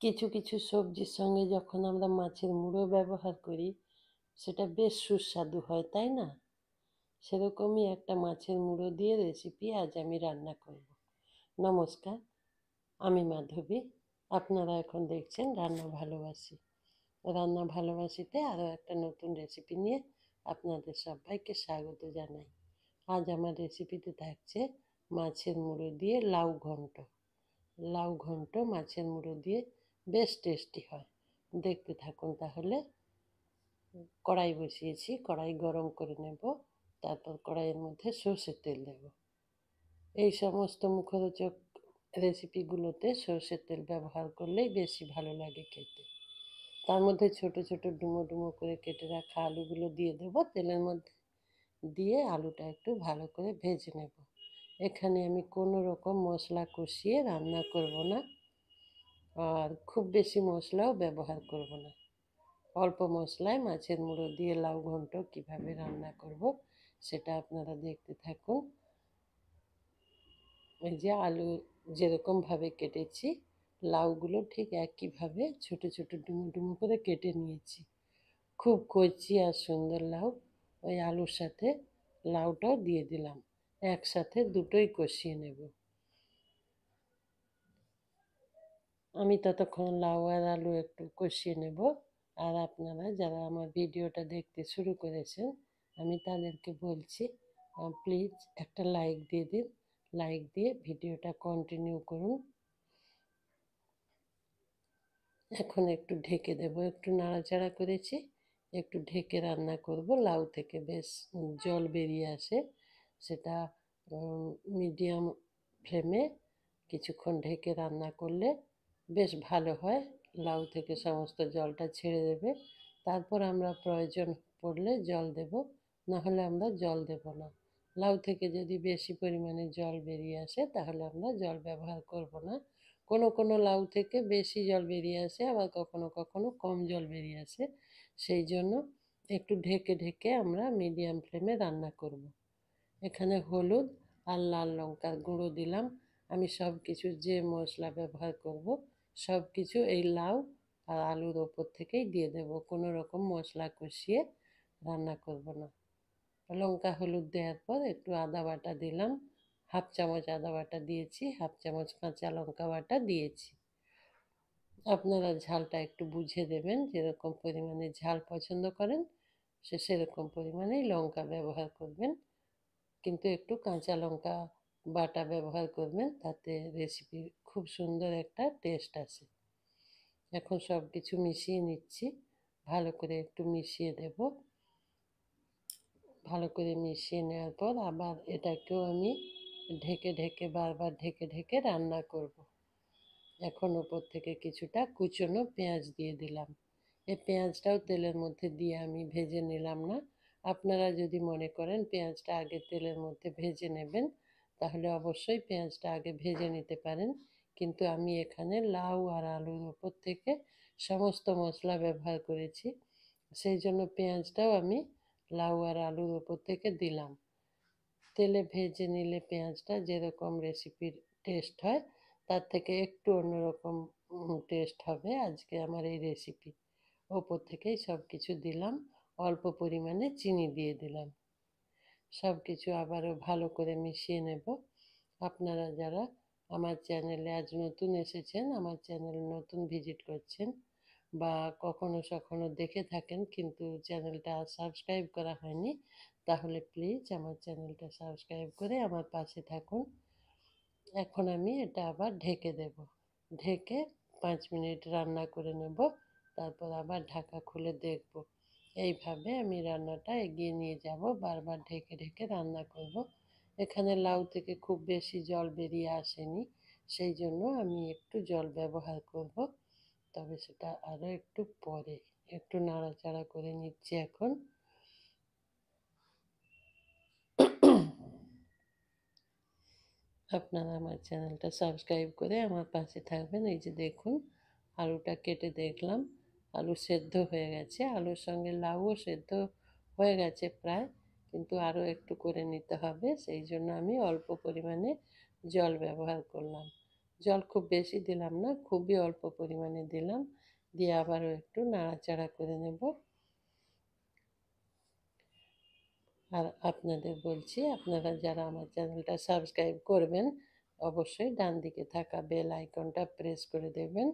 কিছু কিছু সবজির সঙ্গে যখন আমরা মাছের মুড়ো ব্যবহার করি সেটা বেশ সুস্বাদু হয়, তাই না? সেরকমই একটা মাছের মুড়ো দিয়ে রেসিপি আজ আমি রান্না করব। নমস্কার, আমি মাধবী। আপনারা এখন দেখছেন রান্না ভালোবাসি। রান্না ভালোবাসিতে আরও একটা নতুন রেসিপি নিয়ে আপনাদের সবাইকে স্বাগত জানাই। আজ আমার রেসিপিতে থাকছে মাছের মুড়ো দিয়ে লাউ ঘন্ট। লাউ ঘন্ট মাছের মুড়ো দিয়ে বেশ টেস্টি হয়। দেখতে থাকুন তাহলে। কড়াই বসিয়েছি, কড়াই গরম করে নেব। তারপর কড়াইয়ের মধ্যে সর্ষের তেল দেব। এই সমস্ত মুখরোচক রেসিপিগুলোতে সর্ষের তেল ব্যবহার করলেই বেশি ভালো লাগে খেতে। তার মধ্যে ছোট ছোট ডুমো ডুমো করে কেটে রাখা আলুগুলো দিয়ে দেবো তেলের মধ্যে। দিয়ে আলুটা একটু ভালো করে ভেজে নেব। এখানে আমি কোনো রকম মশলা কষিয়ে রান্না করব না, আর খুব বেশি মশলাও ব্যবহার করব না। অল্প মশলায় মাছের মুড়ো দিয়ে লাউ ঘন্ট কীভাবে রান্না করব সেটা আপনারা দেখতে থাকুন। এই যে আলু যেরকমভাবে কেটেছি, লাউগুলো ঠিক একইভাবে ছোট ছোট ডুমো ডুমো করে কেটে নিয়েছি। খুব কচি আর সুন্দর লাউ। ওই আলুর সাথে লাউটাও দিয়ে দিলাম, একসাথে দুটোই কষিয়ে নেব। আমি ততক্ষণ লাউ আর আলু একটু কষিয়ে নেব। আর আপনারা যারা আমার ভিডিওটা দেখতে শুরু করেছেন, আমি তাদেরকে বলছি প্লিজ একটা লাইক দিয়ে দিন। লাইক দিয়ে ভিডিওটা কন্টিনিউ করুন। এখন একটু ঢেকে দেব, একটু নাড়াচাড়া করেছি, একটু ঢেকে রান্না করব। লাউ থেকে বেশ জল বেরিয়ে আসে, সেটা মিডিয়াম ফ্লেমে কিছুক্ষণ ঢেকে রান্না করলে বেশ ভালো হয়। লাউ থেকে সমস্ত জলটা ছেড়ে দেবে। তারপর আমরা প্রয়োজন পড়লে জল দেব, নাহলে আমরা জল দেব না। লাউ থেকে যদি বেশি পরিমাণে জল বেরিয়ে আসে তাহলে আমরা জল ব্যবহার করব না। কোনো কোনো লাউ থেকে বেশি জল বেরিয়ে আসে, আবার কখনো কখনো কম জল বেরিয়ে আসে। সেই জন্য একটু ঢেকে ঢেকে আমরা মিডিয়াম ফ্লেমে রান্না করব। এখানে হলুদ আর লাল লঙ্কার গুঁড়ো দিলাম। আমি সব কিছু যে মশলা ব্যবহার করব সব কিছু এই লাউ আর আলুর ওপর থেকেই দিয়ে দেব। কোনো রকম মশলা কষিয়ে রান্না করব না। লঙ্কা হলুদ দেওয়ার পর একটু আদা বাটা দিলাম, হাফ চামচ আদা বাটা দিয়েছি, হাফ চামচ কাঁচা লঙ্কা বাটা দিয়েছি। আপনারা ঝালটা একটু বুঝে দেবেন, যেরকম পরিমাণে ঝাল পছন্দ করেন সেরকম পরিমাণেই লঙ্কা ব্যবহার করবেন। কিন্তু একটু কাঁচা লঙ্কা বাটা ব্যবহার করবেন, তাতে রেসিপির খুব সুন্দর একটা টেস্ট আসে। এখন সব কিছু মিশিয়ে নিচ্ছি, ভালো করে একটু মিশিয়ে দেব। ভালো করে মিশিয়ে নেওয়ার পর আবার এটাকেও আমি ঢেকে ঢেকে বারবার ঢেকে ঢেকে রান্না করব। এখন ওপর থেকে কিছুটা কুচনো পেঁয়াজ দিয়ে দিলাম। এই পেঁয়াজটাও তেলের মধ্যে দিয়ে আমি ভেজে নিলাম না। আপনারা যদি মনে করেন পেঁয়াজটা আগে তেলের মধ্যে ভেজে নেবেন, তাহলে অবশ্যই পেঁয়াজটা আগে ভেজে নিতে পারেন। কিন্তু আমি এখানে লাউ আর আলুর ওপর থেকে সমস্ত মশলা ব্যবহার করেছি, সেই জন্য পেঁয়াজটাও আমি লাউ আর আলুর ওপর থেকে দিলাম। তেলে ভেজে নিলে পেঁয়াজটা যেরকম রেসিপির টেস্ট হয় তার থেকে একটু অন্যরকম টেস্ট হবে আজকে আমার এই রেসিপি। ওপর থেকেই সব কিছু দিলাম, অল্প পরিমাণে চিনি দিয়ে দিলাম। সব কিছু আবারও ভালো করে মিশিয়ে নেব। আপনারা যারা আমার চ্যানেলে আজ নতুন এসেছেন, আমার চ্যানেল নতুন ভিজিট করছেন, বা কখনো সখনো দেখে থাকেন কিন্তু চ্যানেলটা সাবস্ক্রাইব করা হয়নি, তাহলে প্লিজ আমার চ্যানেলটা সাবস্ক্রাইব করে আমার পাশে থাকুন। এখন আমি এটা আবার ঢেকে দেব। ঢেকে 5 মিনিট রান্না করে নেব, তারপর আবার ঢাকা খুলে দেখব। এইভাবে আমি রান্নাটা এগিয়ে নিয়ে যাব, বারবার ঢেকে ঢেকে রান্না করব। এখানে লাউ থেকে খুব বেশি জল বেরিয়ে আসেনি, সেই জন্য আমি একটু জল ব্যবহার করব, তবে সেটা আরও একটু পরে। একটু নাড়াচাড়া করে নিচ্ছি এখন। আপনারা আমার চ্যানেলটা সাবস্ক্রাইব করে আমার পাশে থাকবেন। এই যে দেখুন, আলুটা কেটে দেখলাম আলু সেদ্ধ হয়ে গেছে, আলুর সঙ্গে লাউও সেদ্ধ হয়ে গেছে প্রায়, কিন্তু আরও একটু করে নিতে হবে, সেই জন্য আমি অল্প পরিমাণে জল ব্যবহার করলাম। জল খুব বেশি দিলাম না, খুবই অল্প পরিমাণে দিলাম। দিয়ে আবারও একটু নাড়াচাড়া করে নেব। আর আপনাদের বলছি, আপনারা যারা আমার চ্যানেলটা সাবস্ক্রাইব করবেন, অবশ্যই ডান দিকে থাকা বেল আইকনটা প্রেস করে দেবেন,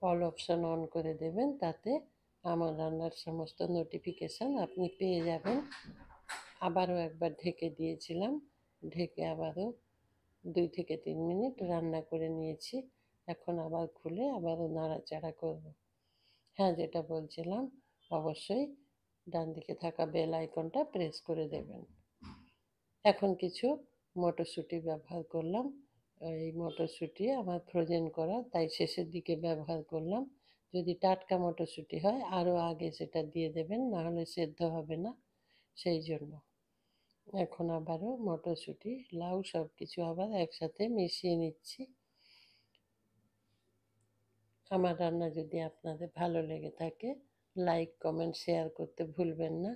অল অপশন অন করে দেবেন, তাতে আমার রান্নার সমস্ত নোটিফিকেশান আপনি পেয়ে যাবেন। আবারও একবার ঢেকে দিয়েছিলাম, ঢেকে আবারও 2 থেকে 3 মিনিট রান্না করে নিয়েছি। এখন আবার খুলে আবারও নাড়াচাড়া করব। হ্যাঁ, যেটা বলছিলাম, অবশ্যই ডান দিকে থাকা বেল আইকনটা প্রেস করে দেবেন। এখন কিছু মটরশুঁটি ব্যবহার করলাম। এই মটরশুঁটি আমার ফ্রোজেন করা, তাই শেষের দিকে ব্যবহার করলাম। যদি টাটকা মটরশুঁটি হয় আরও আগে সেটা দিয়ে দেবেন, নাহলে সেদ্ধ হবে না, সেই জন্য। এখন আবারও মটরশুঁটি, লাউ সব কিছু আবার একসাথে মিশিয়ে নিচ্ছি। আমার রান্না যদি আপনাদের ভালো লেগে থাকে, লাইক কমেন্ট শেয়ার করতে ভুলবেন না।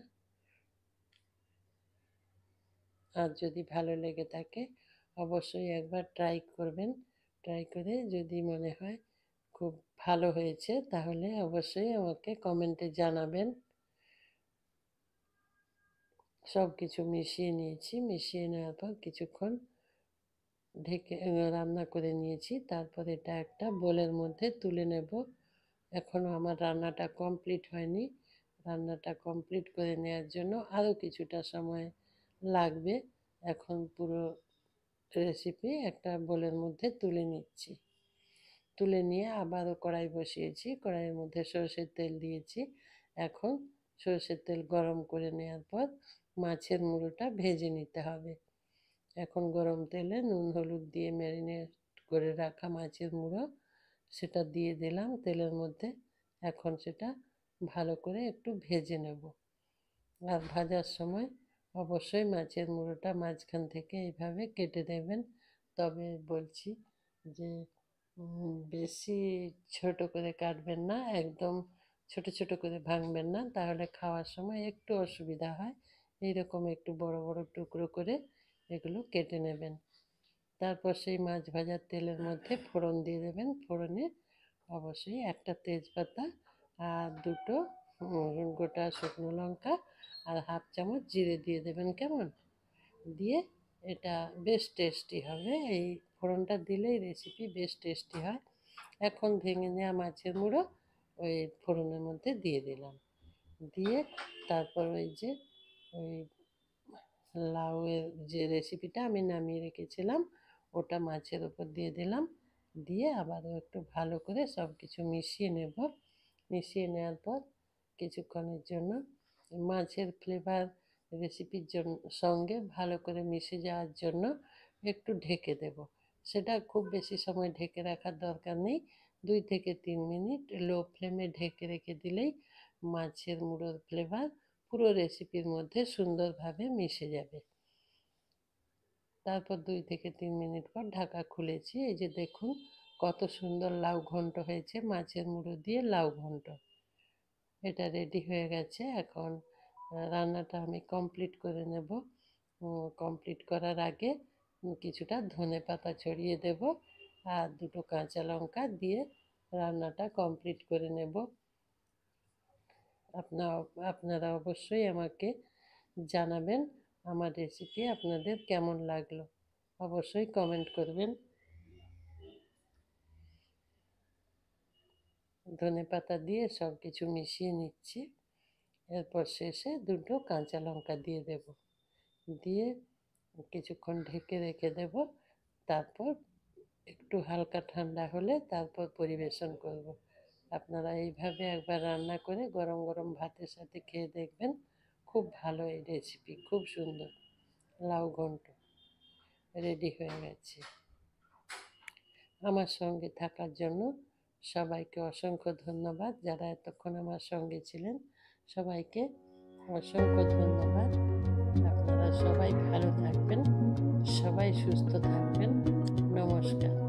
আর যদি ভালো লেগে থাকে অবশ্যই একবার ট্রাই করবেন। ট্রাই করে যদি মনে হয় খুব ভালো হয়েছে, তাহলে অবশ্যই আমাকে কমেন্টে জানাবেন। সব কিছু মিশিয়ে নিয়েছি, মিশিয়ে নেওয়ার পর কিছুক্ষণ ঢেকে রান্না করে নিয়েছি। তারপর এটা একটা বোলের মধ্যে তুলে নেব। এখনও আমার রান্নাটা কমপ্লিট হয়নি। রান্নাটা কমপ্লিট করে নেওয়ার জন্য আরও কিছুটা সময় লাগবে। এখন পুরো রেসিপি একটা বোলের মধ্যে তুলে নিচ্ছি। তুলে নিয়ে আবারও কড়াই বসিয়েছি, কড়াইয়ের মধ্যে সরষের তেল দিয়েছি। এখন সরষের তেল গরম করে নেওয়ার পর মাছের মুড়োটা ভেজে নিতে হবে। এখন গরম তেলে নুন হলুদ দিয়ে ম্যারিনেট করে রাখা মাছের মুড়ো সেটা দিয়ে দিলাম তেলের মধ্যে। এখন সেটা ভালো করে একটু ভেজে নেব। আর ভাজার সময় অবশ্যই মাছের মুড়োটা মাঝখান থেকে এইভাবে কেটে দেবেন। তবে বলছি যে বেশি ছোট করে কাটবেন না, একদম ছোট ছোট করে ভাঙবেন না, তাহলে খাওয়ার সময় একটু অসুবিধা হয়। এইরকম একটু বড় বড় টুকরো করে এগুলো কেটে নেবেন। তারপর সেই মাছ ভাজার তেলের মধ্যে ফোড়ন দিয়ে দেবেন। ফোড়নে অবশ্যই একটা তেজপাতা আর দুটো গোটা শুকনো লঙ্কা আর হাফ চামচ জিরে দিয়ে দেবেন, কেমন? দিয়ে এটা বেশ টেস্টি হবে। এই ফোড়নটা দিলেই রেসিপি বেশ টেস্টি হয়। এখন ভেঙে নেওয়া মাছের মুড়ো ওই ফোড়নের মধ্যে দিয়ে দিলাম। দিয়ে তারপর ওই যে ওই লাউয়ের যে রেসিপিটা আমি নামিয়ে রেখেছিলাম ওটা মাছের ওপর দিয়ে দিলাম। দিয়ে আবারও একটু ভালো করে সব কিছু মিশিয়ে নেব। মিশিয়ে নেওয়ার পর কিছুক্ষণের জন্য মাছের ফ্লেভার রেসিপির জন্য সঙ্গে ভালো করে মিশে যাওয়ার জন্য একটু ঢেকে দেব। সেটা খুব বেশি সময় ঢেকে রাখার দরকার নেই, 2 থেকে 3 মিনিট লো ফ্লেমে ঢেকে রেখে দিলেই মাছের মুড়োর ফ্লেভার পুরো রেসিপির মধ্যে সুন্দরভাবে মিশে যাবে। তারপর 2 থেকে 3 মিনিট পর ঢাকা খুলেছি। এই যে দেখুন কত সুন্দর লাউ ঘন্ট হয়েছে, মাছের মুড়ো দিয়ে লাউ ঘন্ট। এটা রেডি হয়ে গেছে। এখন রান্নাটা আমি কমপ্লিট করে নেব। কমপ্লিট করার আগে কিছুটা ধনেপাতা ছড়িয়ে দেব আর দুটো কাঁচা লঙ্কা দিয়ে রান্নাটা কমপ্লিট করে নেব। আপনারা অবশ্যই আমাকে জানাবেন আমার রেসিপি আপনাদের কেমন লাগলো, অবশ্যই কমেন্ট করবেন। ধনেপাতা দিয়ে সব কিছু মিশিয়ে নিচ্ছি। এরপর শেষে দুটো কাঁচা লঙ্কা দিয়ে দেব। দিয়ে কিছুক্ষণ ঢেকে রেখে দেব। তারপর একটু হালকা ঠান্ডা হলে তারপর পরিবেশন করব। আপনারা এইভাবে একবার রান্না করে গরম গরম ভাতের সাথে খেয়ে দেখবেন। খুব ভালো এই রেসিপি, খুব সুন্দর। লাউ ঘন্ট রেডি হয়ে গেছে। আমার সঙ্গে থাকার জন্য সবাইকে অসংখ্য ধন্যবাদ। যারা এতক্ষণ আমার সঙ্গে ছিলেন সবাইকে অসংখ্য ধন্যবাদ। আপনারা সবাই ভালো থাকবেন, সবাই সুস্থ থাকবেন। নমস্কার।